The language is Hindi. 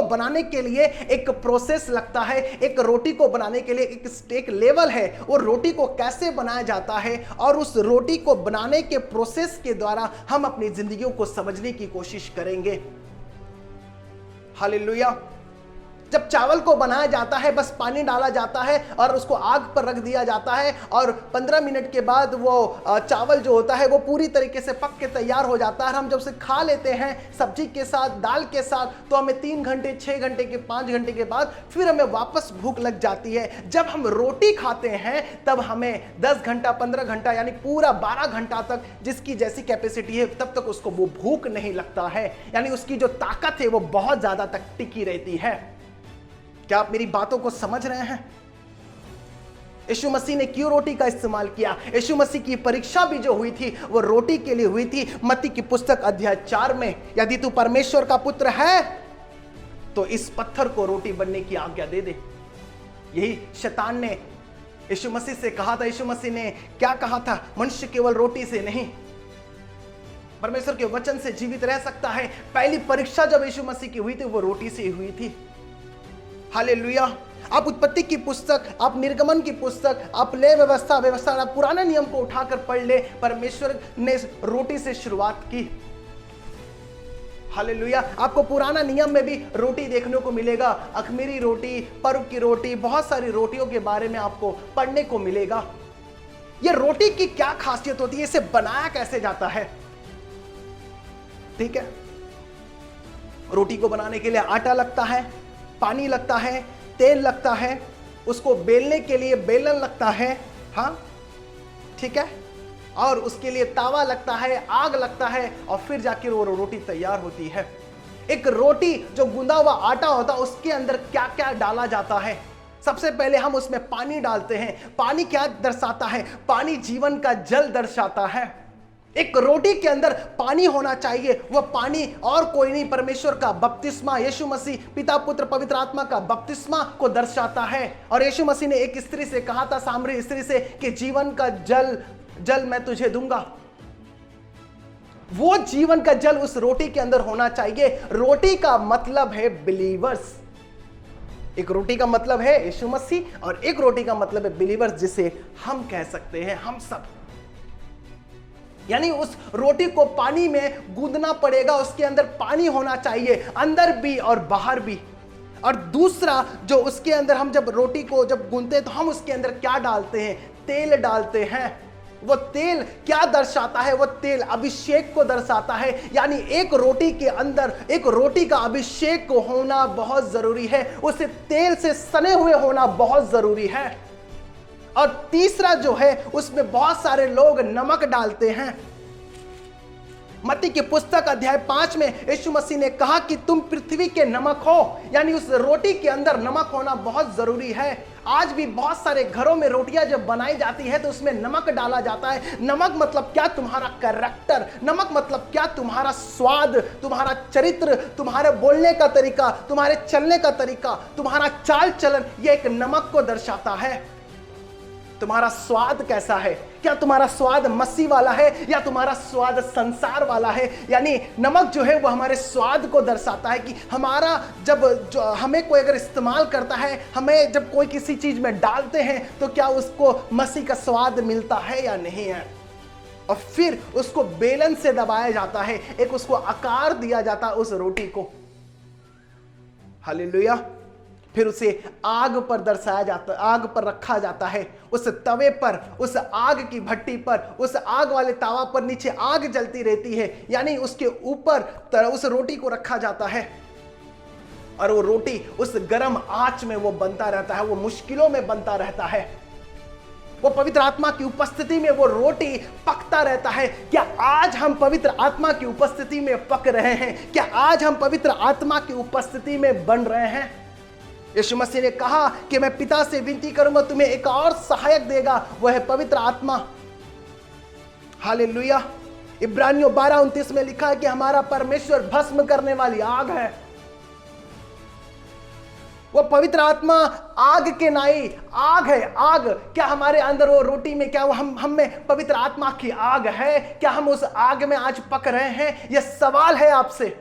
को बनाने के लिए एक प्रोसेस लगता है, एक रोटी को बनाने के लिए एक लेवल है, वो रोटी को कैसे बनाया जाता है, और उस रोटी को बनाने के प्रोसेस के द्वारा हम अपनी जिंदगियों को समझने की कोशिश करेंगे। हालेलुया। जब चावल को बनाया जाता है, बस पानी डाला जाता है और उसको आग पर रख दिया जाता है, और 15 मिनट के बाद वो चावल जो होता है वो पूरी तरीके से पक के तैयार हो जाता है। हम जब उसे खा लेते हैं सब्जी के साथ, दाल के साथ, तो हमें 3 घंटे, 6 घंटे के 5 घंटे के बाद फिर हमें वापस भूख लग जाती है। जब हम रोटी खाते हैं तब हमें 10 घंटा, 15 घंटा, यानी पूरा 12 घंटा तक, जिसकी जैसी कैपेसिटी है, तब तक उसको वो भूख नहीं लगता है, यानी उसकी जो ताकत है वो बहुत ज्यादा तक टिकी रहती है। क्या आप मेरी बातों को समझ रहे हैं? यीशु मसीह ने क्यों रोटी का इस्तेमाल किया? यीशु मसीह की परीक्षा भी जो हुई थी वो रोटी के लिए हुई थी। मत्ती की पुस्तक अध्याय 4 में, यदि तू परमेश्वर का पुत्र है तो इस पत्थर को रोटी बनने की आज्ञा दे दे। यही शैतान ने यीशु मसीह से कहा था। यीशु मसीह ने क्या कहा था? मनुष्य केवल रोटी से नहीं, परमेश्वर के वचन से जीवित रह सकता है। पहली परीक्षा जब यीशु मसीह की हुई थी वो रोटी से हुई थी। हालेलुया। आप उत्पत्ति की पुस्तक, आप निर्गमन की पुस्तक, आप ले व्यवस्था, आप पुराने नियम को उठाकर पढ़ ले, परमेश्वर ने रोटी से शुरुआत की। हालेलुया। आपको पुराना नियम में भी रोटी देखने को मिलेगा, अखमीरी रोटी, पर्व की रोटी, बहुत सारी रोटियों के बारे में आपको पढ़ने को मिलेगा। ये रोटी की क्या खासियत होती है, इसे बनाया कैसे जाता है? ठीक है, रोटी को बनाने के लिए आटा लगता है, पानी लगता है, तेल लगता है, उसको बेलने के लिए बेलन लगता है, हाँ ठीक है, और उसके लिए तावा लगता है, आग लगता है, और फिर जाकर वो रोटी तैयार होती है। एक रोटी जो गूंदा हुआ आटा होता है उसके अंदर क्या क्या डाला जाता है? सबसे पहले हम उसमें पानी डालते हैं। पानी क्या दर्शाता है? पानी जीवन का जल दर्शाता है। एक रोटी के अंदर पानी होना चाहिए। वह पानी और कोई नहीं, परमेश्वर का बपतिस्मा, यीशु मसीह पिता पुत्र पवित्र आत्मा का बपतिस्मा को दर्शाता है। और यीशु मसीह ने एक स्त्री से कहा था, सामरी स्त्री से, कि जीवन का जल मैं तुझे दूंगा। वो जीवन का जल उस रोटी के अंदर होना चाहिए। रोटी का मतलब है बिलीवर्स। एक रोटी का मतलब है यीशु मसीह, और एक रोटी का मतलब है बिलीवर्स, जिसे हम कह सकते हैं हम सब। यानी उस रोटी को पानी में गूंदना पड़ेगा, उसके अंदर पानी होना चाहिए, अंदर भी और बाहर भी। और दूसरा, जो उसके अंदर हम जब रोटी को जब गूंदते हैं तो हम उसके अंदर क्या डालते हैं? तेल डालते हैं। वो तेल क्या दर्शाता है? वो तेल अभिषेक को दर्शाता है। यानी एक रोटी के अंदर एक रोटी का अभिषेक को होना बहुत जरूरी है, उसे तेल से सने हुए होना बहुत जरूरी है। और तीसरा जो है, उसमें बहुत सारे लोग नमक डालते हैं। मत्ती की पुस्तक अध्याय 5 में यीशु मसीह ने कहा कि तुम पृथ्वी के नमक हो, यानी उस रोटी के अंदर नमक होना बहुत जरूरी है। आज भी बहुत सारे घरों में रोटियां जब बनाई जाती है तो उसमें नमक डाला जाता है। नमक मतलब क्या? तुम्हारा कैरेक्टर। नमक मतलब क्या? तुम्हारा स्वाद, तुम्हारा चरित्र, तुम्हारे बोलने का तरीका, तुम्हारे चलने का तरीका, तुम्हारा चाल चलन, यह एक नमक को दर्शाता है। तुम्हारा स्वाद कैसा है? क्या तुम्हारा स्वाद मसीह वाला है या तुम्हारा स्वाद संसार वाला है? यानी नमक जो है वो हमारे स्वाद को दर्शाता है कि हमारा जो हमें कोई अगर इस्तेमाल करता है, हमें जब कोई किसी चीज में डालते हैं तो क्या उसको मसीह का स्वाद मिलता है या नहीं है। और फिर उसको बेलन से दबाया जाता है, एक उसको आकार दिया जाता है उस रोटी को। हालेलुया। फिर उसे आग पर दर्शाया जाता, आग पर रखा जाता है। उस तवे पर, उस आग की भट्टी पर, उस आग वाले तावा पर नीचे आग जलती रहती है, यानी उसके ऊपर उस रोटी को रखा जाता है। और वो रोटी उस गर्म आंच में वो बनता रहता है, वो मुश्किलों में बनता रहता है। वो पवित्र आत्मा की उपस्थिति में वो रोटी पकता रहता है। क्या आज हम पवित्र आत्मा की उपस्थिति में पक रहे हैं? क्या आज हम पवित्र आत्मा की उपस्थिति में बन रहे हैं? यीशु मसीह ने कहा कि मैं पिता से विनती करूंगा, तुम्हें एक और सहायक देगा, वह है पवित्र आत्मा। हालेलुया। इब्रानियों 12:29 में लिखा है कि हमारा परमेश्वर भस्म करने वाली आग है। वो पवित्र आत्मा आग के नाई आग है। आग, क्या हमारे अंदर वो रोटी में, क्या वो हम में पवित्र आत्मा की आग है? क्या हम उस आग में आज पक रहे हैं? यह सवाल है आपसे।